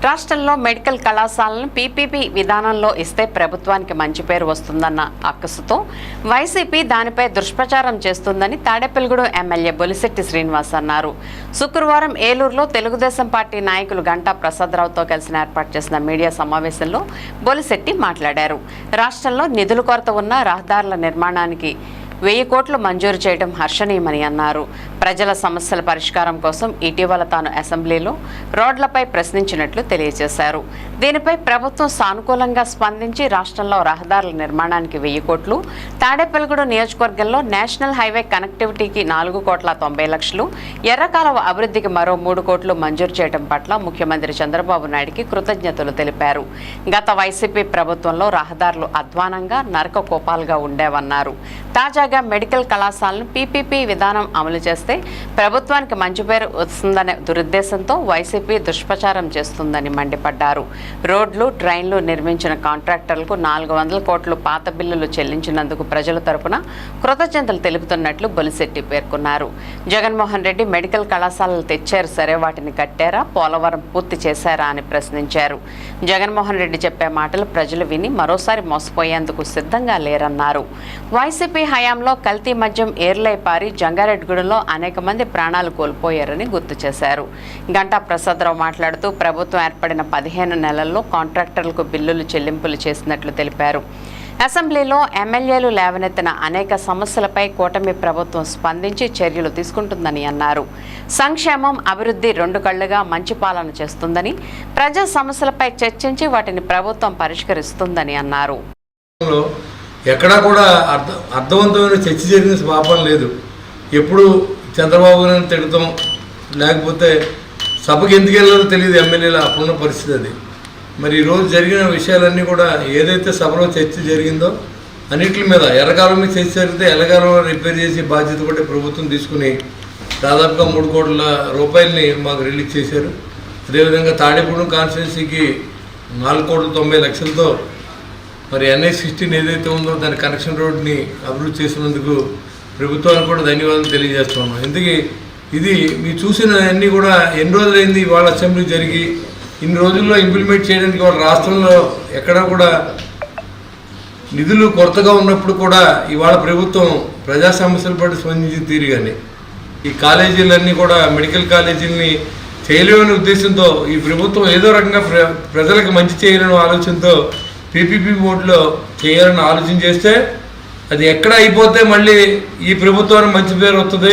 రాష్ట్రంలో మెడికల్ కళాశాలను పీపీపీ విధానంలో ఇస్తే ప్రభుత్వానికి మంచి పేరు వస్తుందన్న అక్కసుతో వైసీపీ దానిపై దుష్ప్రచారం చేస్తుందని తాడేపల్లిగూడెం ఎమ్మెల్యే బొలిశెట్టి శ్రీనివాస్ అన్నారు. శుక్రవారం ఏలూరులో తెలుగుదేశం పార్టీ నాయకులు గంటా ప్రసాదరావుతో కలిసి ఏర్పాటు చేసిన మీడియా సమావేశంలో బొలిశెట్టి మాట్లాడారు. రాష్ట్రంలో నిధుల కొరత ఉన్న రహదారుల నిర్మాణానికి 1000 కోట్లు మంజూరు చేయడం హర్షణీయమని అన్నారు. ప్రజల సమస్యల పరిష్కారం కోసం ఇటీవల తాను అసెంబ్లీలో రోడ్లపై ప్రశ్నించినట్లు తెలియజేశారు. దీనిపై ప్రభుత్వం సానుకూలంగా స్పందించి రాష్ట్రంలో రహదారుల నిర్మాణానికి 1000 కోట్లు, తాడేపల్లిగూడెం నియోజకవర్గంలో నేషనల్ హైవే కనెక్టివిటీకి 4,90,00,000, ఎర్రకాలువ అభివృద్ధికి మరో 3 కోట్లు మంజూరు చేయడం పట్ల ముఖ్యమంత్రి చంద్రబాబు నాయుడుకి కృతజ్ఞతలు తెలిపారు. గత వైసీపీ ప్రభుత్వంలో రహదారులు అధ్వానంగా నరక కోపాలుగా ఉండేవన్నారు. తాజాగా మెడికల్ కళాశాలను పీపీపీ విధానం అమలు చేస్తే ప్రభుత్వానికి మంచి పేరు వస్తుందనే దురుద్దేశంతో వైసీపీ దుష్ప్రచారం చేస్తుందని మండిపడ్డారు. రోడ్లు, ట్రైన్లు నిర్మించిన కాంట్రాక్టర్లకు 400 కోట్లు పాత బిల్లులు చెల్లించినందుకు ప్రజల తరపున కృతజ్ఞతలు తెలుపుతున్నట్లు బొలిశెట్టి పేర్కొన్నారు. జగన్మోహన్ రెడ్డి మెడికల్ కళాశాలలు తెచ్చారు సరే, వాటిని కట్టారా, పోలవరం పూర్తి చేశారా అని ప్రశ్నించారు. జగన్మోహన్ రెడ్డి చెప్పే మాటలు ప్రజలు విని మరోసారి మోసపోయేందుకు సిద్ధంగా లేరన్నారు. వైసీపీ హయాంలో కల్తీ మద్యం ఏర్లై పారి జంగారెడ్డిగూడెంలో అనేక మంది ప్రాణాలు కోల్పోయారని గుర్తు చేశారు. గంటా ప్రసాదరావు మాట్లాడుతూ ప్రభుత్వం ఏర్పడిన 15 నెలల్లో కాంట్రాక్టర్లకు బిల్లులు చెల్లింపులు చేసినట్లు తెలిపారు. అసెంబ్లీలో ఎమ్మెల్యేలు లేవనెత్తిన అనేక సమస్యలపై కూటమి ప్రభుత్వం స్పందించి చర్యలు తీసుకుంటుందని అన్నారు. సంక్షేమం, అభివృద్ధి 2 కళ్లుగా మంచి పాలన చేస్తుందని, ప్రజా సమస్యలపై చర్చించి వాటిని ప్రభుత్వం పరిష్కరిస్తుందని అన్నారు. ఎక్కడా కూడా అర్థవంతమైన చర్చ జరిగిన పాపం లేదు. ఎప్పుడు చంద్రబాబు గారిని తిడతాం, లేకపోతే సభకి ఎందుకు వెళ్ళాలో తెలియదు ఎమ్మెల్యేలు, అప్పుడున్న పరిస్థితి అది. మరి ఈరోజు జరిగిన విషయాలన్నీ కూడా ఏదైతే సభలో చర్చ జరిగిందో అన్నింటి మీద ఎర్రకాలం మీద చర్చ జరిగితే ఎర్రకాలం రిపేర్ చేసి బాధ్యత కూడా ప్రభుత్వం తీసుకుని దాదాపుగా 3 కోట్ల రూపాయలని మాకు రిలీజ్ చేశారు. అదేవిధంగా తాడేపూడి కాన్స్టిట్యున్సీకి 4,90,00,000తో మరి NH-16 ఏదైతే ఉందో దాని కనెక్షన్ రోడ్ని అభివృద్ధి చేసినందుకు ప్రభుత్వానికి కూడా ధన్యవాదాలు తెలియజేస్తున్నాం. ఎందుకు ఇది మీరు చూసిన అన్నీ కూడా ఎన్ని రోజులైంది వాళ్ళ అసెంబ్లీ జరిగి ఇన్ని రోజుల్లో ఇంప్లిమెంట్ చేయడానికి వాళ్ళ రాష్ట్రంలో ఎక్కడా కూడా నిధులు కొరతగా ఉన్నప్పుడు కూడా ఇవాళ ప్రభుత్వం ప్రజా సమస్యల పట్ల స్పందించిన తీరుగానే ఈ కాలేజీలన్నీ కూడా మెడికల్ కాలేజీలని చేయలేమనే ఉద్దేశంతో ఈ ప్రభుత్వం ఏదో రకంగా ప్రజలకు మంచి చేయాలనే ఆలోచనతో పీపీపీ మోడ్లో చేయాలని ఆలోచన చేస్తే అది ఎక్కడ అయిపోతే మళ్ళీ ఈ ప్రభుత్వానికి మంచి పేరు వస్తుంది,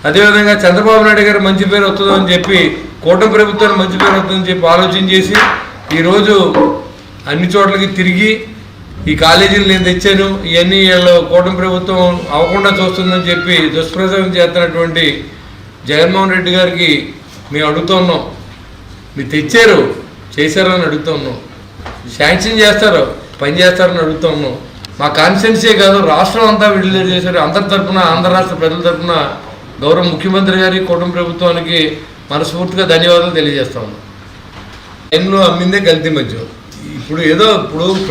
అదేవిధంగా చంద్రబాబు నాయుడు గారు మంచి పేరు వస్తుందో అని చెప్పి కూటమి ప్రభుత్వానికి మంచి పేరు వస్తుందని చెప్పి ఆలోచన చేసి ఈరోజు అన్ని చోట్లకి తిరిగి ఈ కాలేజీలు నేను తెచ్చాను, ఇవన్నీ వీళ్ళు కూటమి ప్రభుత్వం అవ్వకుండా చూస్తుందని చెప్పి దుష్ప్రచారం చేస్తున్నటువంటి జగన్మోహన్ రెడ్డి గారికి మేము అడుగుతున్నాం. మీరు తెచ్చారు, చేశారని అడుగుతున్నాం. శాంక్షన్ చేస్తారు, పని చేస్తారని అడుగుతూ ఉన్నాం. మా కాన్స్టిట్యున్సీ కాదు రాష్ట్రం అంతా విడుదల చేశారు. అందరి తరఫున, ఆంధ్ర రాష్ట్ర ప్రజల తరఫున గౌరవ ముఖ్యమంత్రి గారి కుటుంబ ప్రభుత్వానికి మనస్ఫూర్తిగా ధన్యవాదాలు తెలియజేస్తా ఉన్నాం. ట్రైన్లో అమ్మిందే కల్తీ మద్యం. ఇప్పుడు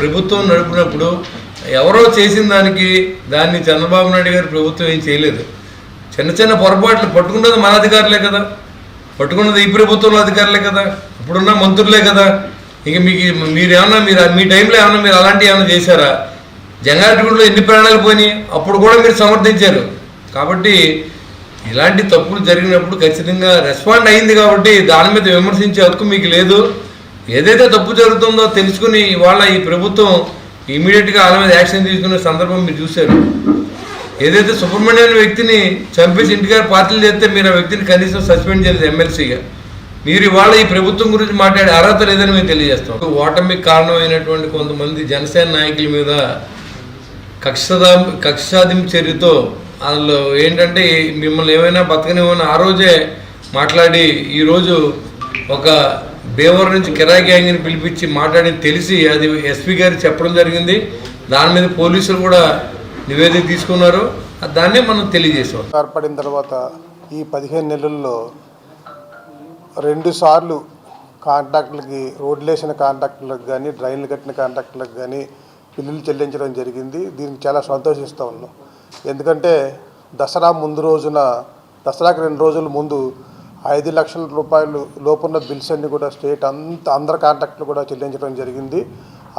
ప్రభుత్వం నడిపినప్పుడు ఎవరో చేసిన దాన్ని చంద్రబాబు నాయుడు గారి ప్రభుత్వం ఏం చేయలేదు. చిన్న పొరపాట్లు పట్టుకున్నది మన అధికారులే కదా, పట్టుకున్నది ఈ ప్రభుత్వంలో అధికారులే కదా, ఇప్పుడున్న మంత్రులే కదా. ఇక మీరు మీ టైంలో ఏమన్నా మీరు అలాంటివి ఏమైనా చేశారా? జంగారెడ్డిగూడెంలో ఎన్ని ప్రాణాలు పోయినాయి, అప్పుడు కూడా మీరు సమర్థించారు. కాబట్టి ఇలాంటి తప్పులు జరిగినప్పుడు ఖచ్చితంగా రెస్పాండ్ అయింది. కాబట్టి దాని మీద విమర్శించే హక్కు మీకు లేదు. ఏదైతే తప్పు జరుగుతుందో తెలుసుకుని ఇవాళ ఈ ప్రభుత్వం ఇమీడియట్గా వాళ్ళ మీద యాక్షన్ తీసుకునే సందర్భం మీరు చూశారు. ఏదైతే సుబ్రహ్మణ్యం వ్యక్తిని చంపేసి ఇంటికారు పార్టీలు చేస్తే మీరు ఆ వ్యక్తిని కనీసం సస్పెండ్ చేయలేదు ఎమ్మెల్సీగా. మీరు ఇవాళ ఈ ప్రభుత్వం గురించి మాట్లాడే అర్హత లేదని మేము తెలియజేస్తాం. ఓటమికి కారణమైనటువంటి కొంతమంది జనసేన నాయకుల మీద కక్షాదింపు చర్యతో వాళ్ళు ఏంటంటే మిమ్మల్ని ఏమైనా బతకనివ్వని ఆ రోజే మాట్లాడి ఈరోజు ఒక బేవర్ నుంచి కిరాయి గ్యాంగ్ని పిలిపించి మాట్లాడి తెలిసి అది ఎస్పీ గారికి చెప్పడం జరిగింది. దాని మీద పోలీసులు కూడా నివేదిక తీసుకున్నారు. దాన్నే మనం తెలియజేసాం. ఏర్పడిన తర్వాత ఈ 15 నెలల్లో 2 సార్లు కాంట్రాక్టులకి, రోడ్లు వేసిన కాంట్రాక్టులకు కానీ, డ్రైన్లు కట్టిన కాంట్రాక్టులకు కానీ బిల్లులు చెల్లించడం జరిగింది. దీనికి చాలా సంతోషిస్తూ ఉన్నాం. ఎందుకంటే దసరా ముందు రోజున, దసరాకి 2 రోజుల ముందు 5 లక్షల రూపాయలు లోపున్న బిల్స్ అన్ని కూడా స్టేట్ అందరి కాంట్రాక్టులు కూడా చెల్లించడం జరిగింది.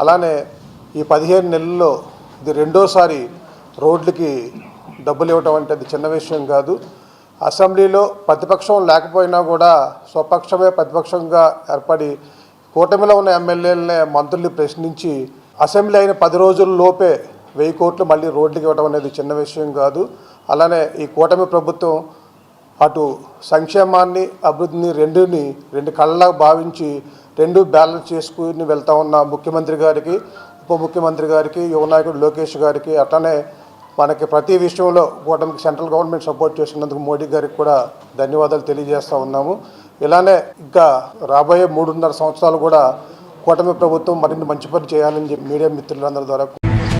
అలానే ఈ 15 నెలల్లో ఇది రెండోసారి రోడ్లకి డబ్బులు ఇవ్వటం అంటే అది చిన్న విషయం కాదు. అసెంబ్లీలో ప్రతిపక్షం లేకపోయినా కూడా స్వపక్షమే ప్రతిపక్షంగా ఏర్పడి కూటమిలో ఉన్న ఎమ్మెల్యేలనే మంత్రుల్ని ప్రశ్నించి అసెంబ్లీ అయిన 10 రోజుల లోపే 1000 కోట్లు మళ్ళీ రోడ్లకి ఇవ్వడం అనేది చిన్న విషయం కాదు. అలానే ఈ కూటమి ప్రభుత్వం అటు సంక్షేమాన్ని అభివృద్ధిని రెండు కళ్ళలా భావించి రెండు బ్యాలెన్స్ చేసుకుని వెళ్తా ఉన్న ముఖ్యమంత్రి గారికి, ఉప ముఖ్యమంత్రి గారికి, యువ నాయకుడు లోకేష్ గారికి, అట్లనే మనకి ప్రతి విషయంలో కూటమికి సెంట్రల్ గవర్నమెంట్ సపోర్ట్ చేసినందుకు మోడీ గారికి కూడా ధన్యవాదాలు తెలియజేస్తూ ఉన్నాము. ఇలానే ఇంకా రాబోయే 3.5 సంవత్సరాలు కూడా కూటమి ప్రభుత్వం మరిన్ని మంచి పని చేయాలని చెప్పి మీడియా మిత్రులందరి ద్వారా